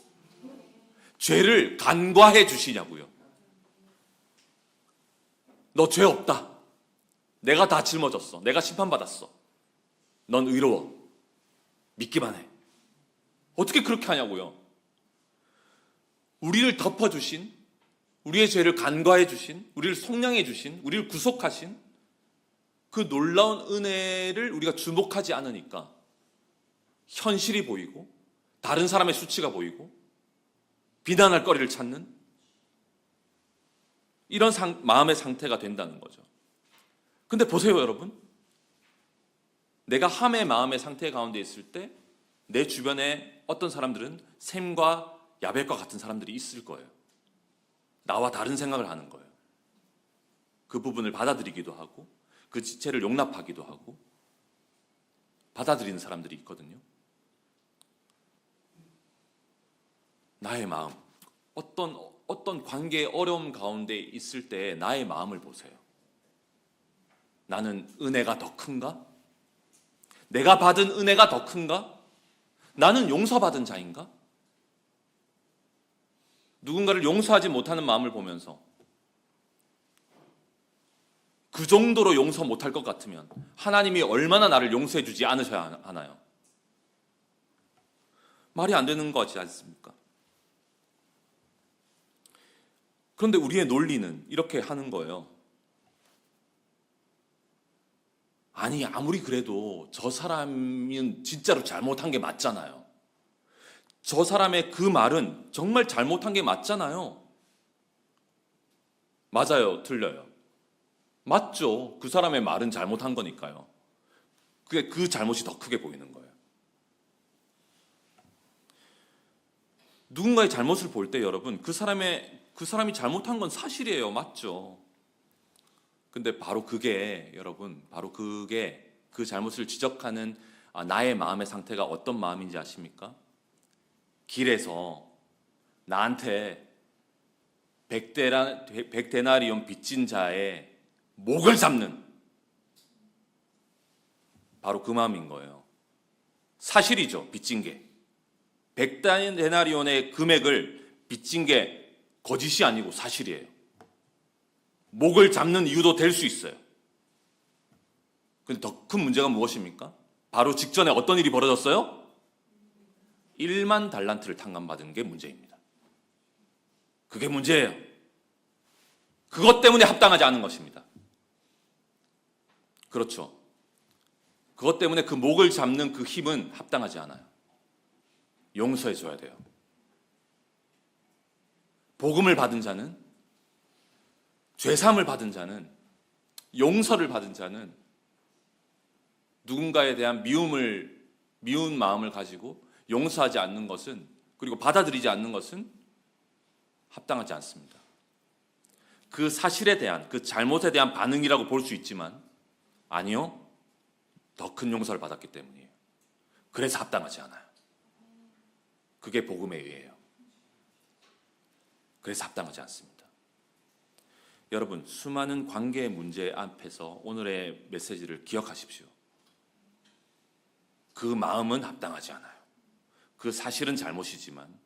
A: 죄를 간과해 주시냐고요. 너 죄 없다. 내가 다 짊어졌어. 내가 심판받았어. 넌 의로워. 믿기만 해. 어떻게 그렇게 하냐고요. 우리를 덮어주신, 우리의 죄를 간과해 주신, 우리를 속량해 주신, 우리를 구속하신 그 놀라운 은혜를 우리가 주목하지 않으니까 현실이 보이고, 다른 사람의 수치가 보이고, 비난할 거리를 찾는 이런 마음의 상태가 된다는 거죠. 근데 보세요, 여러분. 내가 함의 마음의 상태 가운데 있을 때 내 주변에 어떤 사람들은 샘과 야벳과 같은 사람들이 있을 거예요. 나와 다른 생각을 하는 거예요. 그 부분을 받아들이기도 하고, 그 지체를 용납하기도 하고, 받아들이는 사람들이 있거든요. 나의 마음, 어떤 관계의 어려움 가운데 있을 때 나의 마음을 보세요. 나는 은혜가 더 큰가? 내가 받은 은혜가 더 큰가? 나는 용서받은 자인가? 누군가를 용서하지 못하는 마음을 보면서 그 정도로 용서 못할 것 같으면 하나님이 얼마나 나를 용서해 주지 않으셔야 하나요? 말이 안 되는 거지 않습니까? 그런데 우리의 논리는 이렇게 하는 거예요. 아니, 아무리 그래도 저 사람은 진짜로 잘못한 게 맞잖아요. 저 사람의 그 말은 정말 잘못한 게 맞잖아요. 맞아요, 틀려요? 맞죠. 그 사람의 말은 잘못한 거니까요. 그게 그 잘못이 더 크게 보이는 거예요. 누군가의 잘못을 볼 때 여러분, 그 사람이 잘못한 건 사실이에요. 맞죠. 근데 바로 그게 여러분, 그 잘못을 지적하는 나의 마음의 상태가 어떤 마음인지 아십니까? 길에서 나한테 100데나리온 빚진 자의 목을 잡는 바로 그 마음인 거예요. 사실이죠, 빚진 게. 100데나리온의 금액을 빚진 게 거짓이 아니고 사실이에요. 목을 잡는 이유도 될 수 있어요. 근데 더 큰 문제가 무엇입니까? 바로 직전에 어떤 일이 벌어졌어요? 1만 달란트를 탕감받은 게 문제입니다. 그게 문제예요. 그것 때문에 합당하지 않은 것입니다. 그렇죠. 그것 때문에 그 목을 잡는 그 힘은 합당하지 않아요. 용서해 줘야 돼요. 복음을 받은 자는, 죄사함을 받은 자는, 용서를 받은 자는 누군가에 대한 미운 마음을 가지고 용서하지 않는 것은, 그리고 받아들이지 않는 것은 합당하지 않습니다. 그 사실에 대한, 그 잘못에 대한 반응이라고 볼 수 있지만 아니요, 더 큰 용서를 받았기 때문이에요. 그래서 합당하지 않아요. 그게 복음의 의예요. 그래서 합당하지 않습니다. 여러분, 수많은 관계의 문제 앞에서 오늘의 메시지를 기억하십시오. 그 마음은 합당하지 않아요. 그 사실은 잘못이지만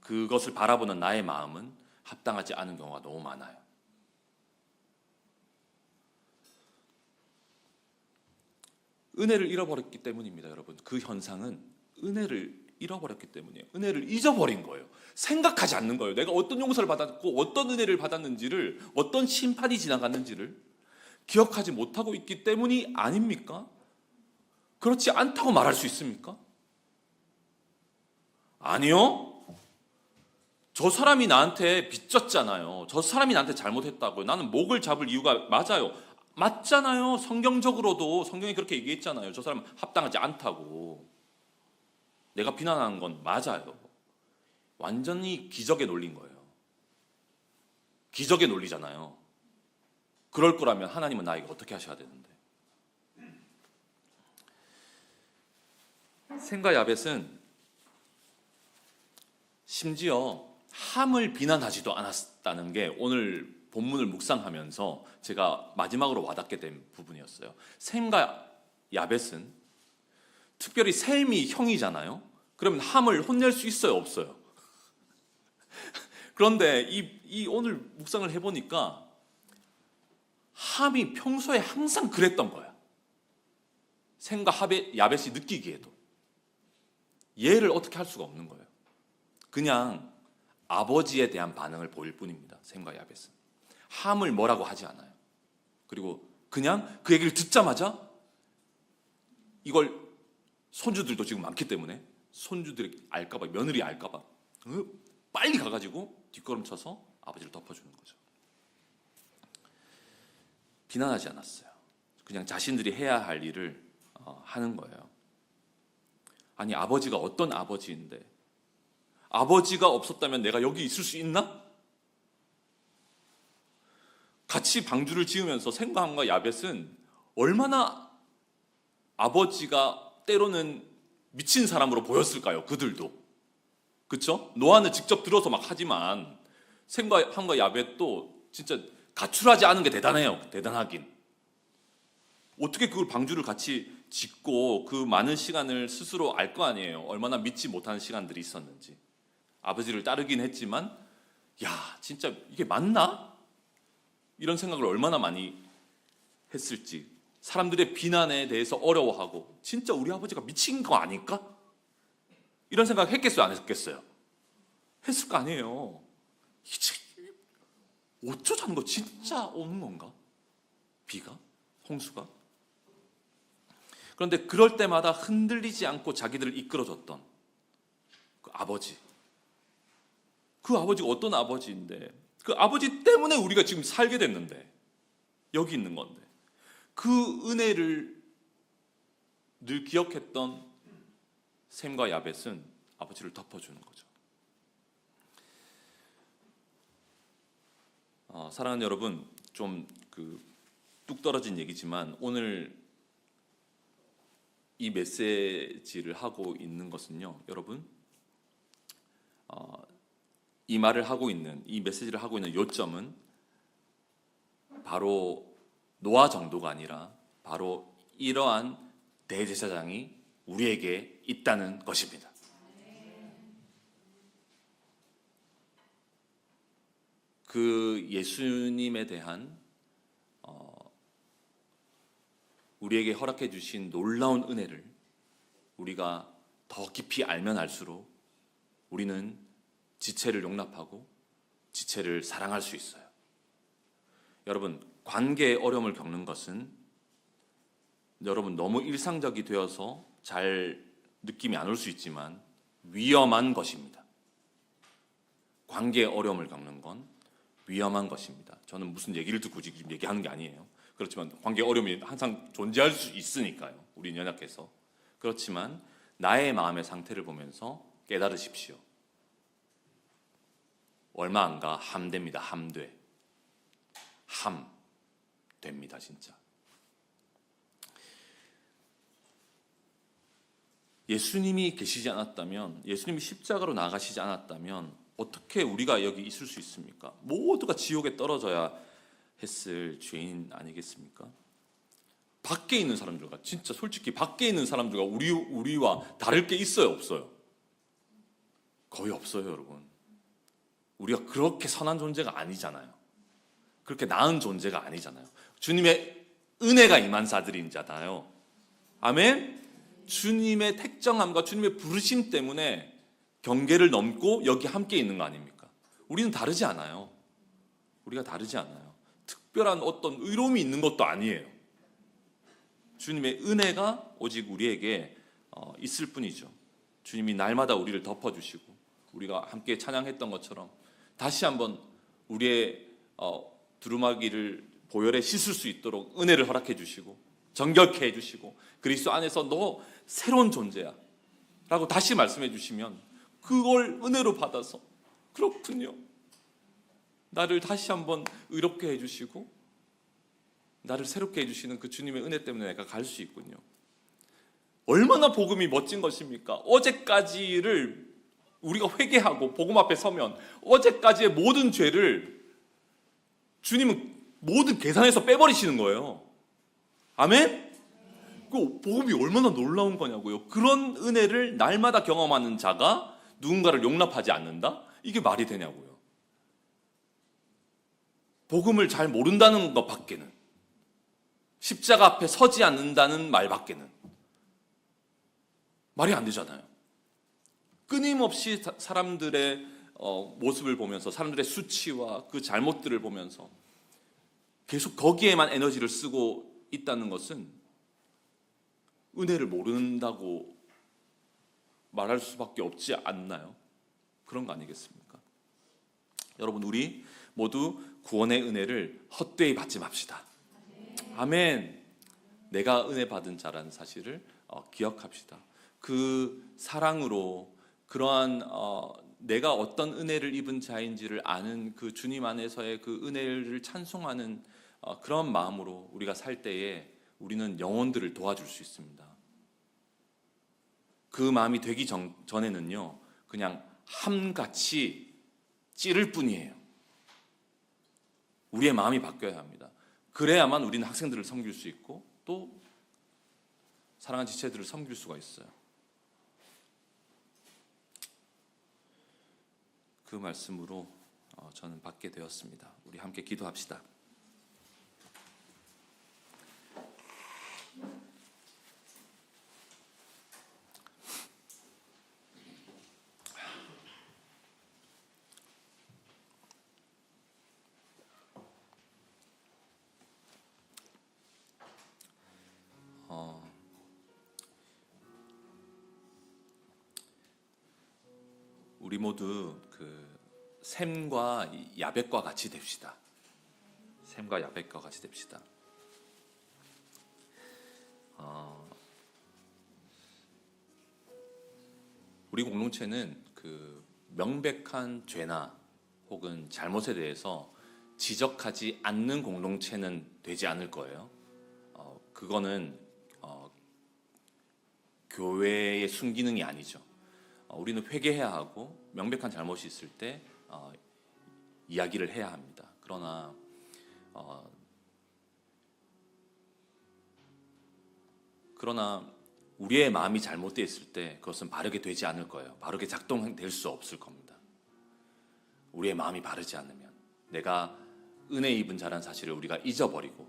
A: 그것을 바라보는 나의 마음은 합당하지 않은 경우가 너무 많아요. 은혜를 잃어버렸기 때문입니다, 여러분. 그 현상은 은혜를 잃어버렸기 때문이에요. 은혜를 잊어버린 거예요. 생각하지 않는 거예요. 내가 어떤 용서를 받았고 어떤 은혜를 받았는지를, 어떤 심판이 지나갔는지를 기억하지 못하고 있기 때문이 아닙니까? 그렇지 않다고 말할 수 있습니까? 아니요. 저 사람이 나한테 빚졌잖아요. 저 사람이 나한테 잘못했다고요. 나는 목을 잡을 이유가 맞아요. 맞잖아요. 성경적으로도 성경이 그렇게 얘기했잖아요. 저 사람은 합당하지 않다고. 내가 비난하는 건 맞아요. 완전히 기적의 논리인 거예요. 기적의 논리잖아요. 그럴 거라면 하나님은 나에게 어떻게 하셔야 되는데. 셈과 야벳은 심지어 함을 비난하지도 않았다는 게 오늘 본문을 묵상하면서 제가 마지막으로 와닿게 된 부분이었어요. 셈과 야벳은, 특별히 셈이 형이잖아요. 그러면 함을 혼낼 수 있어요, 없어요? 그런데 이 오늘 묵상을 해보니까 함이 평소에 항상 그랬던 거야. 셈과 야벳이 느끼기에도 이해를 어떻게 할 수가 없는 거예요. 그냥 아버지에 대한 반응을 보일 뿐입니다. 셈과 야벳은 함을 뭐라고 하지 않아요. 그리고 그냥 그 얘기를 듣자마자, 이걸 손주들도 지금 많기 때문에 손주들이 알까봐, 며느리 알까봐 빨리 가가지고 뒷걸음쳐서 아버지를 덮어주는 거죠. 비난하지 않았어요. 그냥 자신들이 해야 할 일을 하는 거예요. 아니, 아버지가 어떤 아버지인데, 아버지가 없었다면 내가 여기 있을 수 있나? 같이 방주를 지으면서 셈과 함과 야벳은 얼마나 아버지가 때로는 미친 사람으로 보였을까요? 그들도. 그렇죠? 노아는 직접 들어서 막 하지만 셈과 함과 야벳도 진짜 가출하지 않은 게 대단해요. 대단하긴. 어떻게 그걸 방주를 같이 짓고 그 많은 시간을 스스로 알 거 아니에요. 얼마나 믿지 못하는 시간들이 있었는지. 아버지를 따르긴 했지만, 야, 진짜 이게 맞나? 이런 생각을 얼마나 많이 했을지. 사람들의 비난에 대해서 어려워하고, 진짜 우리 아버지가 미친 거 아닐까? 이런 생각 했겠어요, 안 했겠어요? 했을 거 아니에요. 이제 어쩌 자는 거 진짜 오는 건가? 비가? 홍수가? 그런데 그럴 때마다 흔들리지 않고 자기들을 이끌어줬던 그 아버지. 그 아버지가 어떤 아버지인데, 그 아버지 때문에 우리가 지금 살게 됐는데, 여기 있는 건데, 그 은혜를 늘 기억했던 셈과 야벳은 아버지를 덮어주는 거죠. 사랑하는 여러분, 좀 뚝 떨어진 얘기지만 오늘 이 메시지를 하고 있는 것은요, 여러분, 이 말을 하고 있는, 이 메시지를 하고 있는 요점은 바로 노아 정도가 아니라 바로 이러한 대제사장이 우리에게 있다는 것입니다. 그 예수님에 대한 우리에게 허락해 주신 놀라운 은혜를 우리가 더 깊이 알면 알수록 우리는 지체를 용납하고 지체를 사랑할 수 있어요. 여러분, 관계의 어려움을 겪는 것은 여러분 너무 일상적이 되어서 잘 느낌이 안 올 수 있지만 위험한 것입니다. 관계의 어려움을 겪는 건 위험한 것입니다. 저는 무슨 얘기를 듣고 지금 얘기하는 게 아니에요. 그렇지만 관계의 어려움이 항상 존재할 수 있으니까요. 우리는 연약해서. 그렇지만 나의 마음의 상태를 보면서 깨달으십시오. 얼마 안 가 함됩니다. 함돼. 함됩니다. 진짜. 예수님이 계시지 않았다면, 예수님이 십자가로 나가시지 않았다면 어떻게 우리가 여기 있을 수 있습니까? 모두가 지옥에 떨어져야 했을 죄인 아니겠습니까? 밖에 있는 사람들과, 진짜 솔직히 밖에 있는 사람들과 우리와 다를 게 있어요, 없어요? 거의 없어요, 여러분. 우리가 그렇게 선한 존재가 아니잖아요. 그렇게 나은 존재가 아니잖아요. 주님의 은혜가 임한 자들인 자잖아요. 아멘? 주님의 택정함과 주님의 부르심 때문에 경계를 넘고 여기 함께 있는 거 아닙니까? 우리는 다르지 않아요. 우리가 다르지 않아요. 특별한 어떤 의로움이 있는 것도 아니에요. 주님의 은혜가 오직 우리에게 있을 뿐이죠. 주님이 날마다 우리를 덮어주시고 우리가 함께 찬양했던 것처럼 다시 한번 우리의 두루마기를 보혈에 씻을 수 있도록 은혜를 허락해 주시고 정결케 해 주시고 그리스도 안에서 너 새로운 존재야 라고 다시 말씀해 주시면 그걸 은혜로 받아서 그렇군요. 나를 다시 한번 의롭게 해 주시고 나를 새롭게 해주시는 그 주님의 은혜 때문에 내가 갈 수 있군요. 얼마나 복음이 멋진 것입니까? 어제까지를 우리가 회개하고 복음 앞에 서면 어제까지의 모든 죄를 주님은 모든 계산해서 빼버리시는 거예요. 아멘? 그 복음이 얼마나 놀라운 거냐고요. 그런 은혜를 날마다 경험하는 자가 누군가를 용납하지 않는다? 이게 말이 되냐고요. 복음을 잘 모른다는 것 밖에는, 십자가 앞에 서지 않는다는 말밖에는 말이 안 되잖아요. 끊임없이 사람들의 모습을 보면서 사람들의 수치와 그 잘못들을 보면서 계속 거기에만 에너지를 쓰고 있다는 것은 은혜를 모른다고 말할 수밖에 없지 않나요? 그런 거 아니겠습니까? 여러분, 우리 모두 구원의 은혜를 헛되이 받지 맙시다. 아멘. 내가 은혜 받은 자라는 사실을 기억합시다. 그 사랑으로 그러한 내가 어떤 은혜를 입은 자인지를 아는 그 주님 안에서의 그 은혜를 찬송하는 그런 마음으로 우리가 살 때에 우리는 영혼들을 도와줄 수 있습니다. 그 마음이 되기 전에는요, 그냥 함같이 찌를 뿐이에요. 우리의 마음이 바뀌어야 합니다. 그래야만 우리는 학생들을 섬길 수 있고 또 사랑하는 지체들을 섬길 수가 있어요. 그 말씀으로 저는 받게 되었습니다. 우리 함께 기도합시다. 우리 모두 그 샘과 야벳과 같이 됩시다. 샘과 야벳과 같이 됩시다. 우리 공동체는 그 명백한 죄나 혹은 잘못에 대해서 지적하지 않는 공동체는 되지 않을 거예요. 그거는 교회의 순기능이 아니죠. 우리는 회개해야 하고 명백한 잘못이 있을 때 이야기를 해야 합니다. 그러나 우리의 마음이 잘못되어 있을 때 그것은 바르게 되지 않을 거예요. 바르게 작동될 수 없을 겁니다. 우리의 마음이 바르지 않으면 내가 은혜 입은 자라는 사실을 우리가 잊어버리고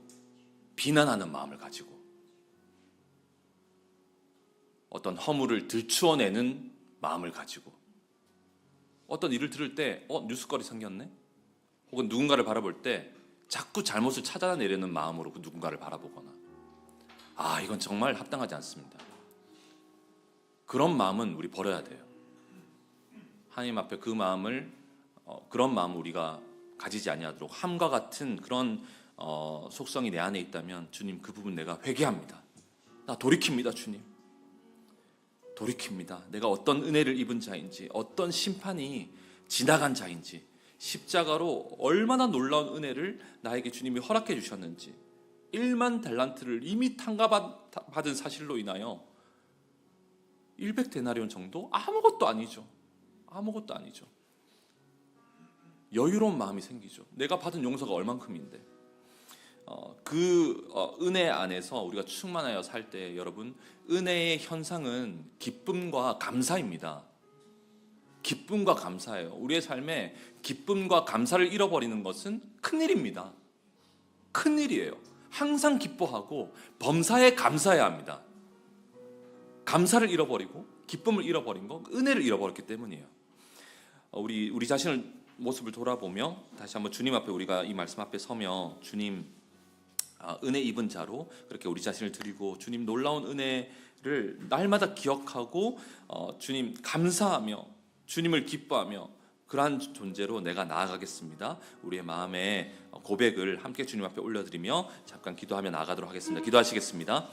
A: 비난하는 마음을 가지고 어떤 허물을 들추어내는 마음을 가지고 어떤 일을 들을 때 뉴스거리 생겼네? 혹은 누군가를 바라볼 때 자꾸 잘못을 찾아내려는 마음으로 그 누군가를 바라보거나 이건 정말 합당하지 않습니다. 그런 마음은 우리 버려야 돼요. 하나님 앞에 그 마음을 그런 마음 우리가 가지지 아니하도록 함과 같은 그런 속성이 내 안에 있다면 주님 그 부분 내가 회개합니다. 나 돌이킵니다. 주님 돌이킵니다. 내가 어떤 은혜를 입은 자인지 어떤 심판이 지나간 자인지 십자가로 얼마나 놀라운 은혜를 나에게 주님이 허락해 주셨는지 1만 달란트를 이미 탕감받은 사실로 인하여 100데나리온 정도? 아무것도 아니죠. 아무것도 아니죠. 여유로운 마음이 생기죠. 내가 받은 용서가 얼만큼인데. 은혜 안에서 우리가 충만하여 살 때 여러분 은혜의 현상은 기쁨과 감사입니다. 기쁨과 감사예요. 우리의 삶에 기쁨과 감사를 잃어버리는 것은 큰일입니다. 큰일이에요. 항상 기뻐하고 범사에 감사해야 합니다. 감사를 잃어버리고 기쁨을 잃어버린 거 은혜를 잃어버렸기 때문이에요. 우리 자신을 모습을 돌아보며 다시 한번 주님 앞에 우리가 이 말씀 앞에 서며 주님 은혜 입은 자로 그렇게 우리 자신을 드리고 주님 놀라운 은혜를 날마다 기억하고 주님 감사하며 주님을 기뻐하며 그러한 존재로 내가 나아가겠습니다. 우리의 마음의 고백을 함께 주님 앞에 올려드리며 잠깐 기도하며 나아가도록 하겠습니다. 기도하시겠습니다.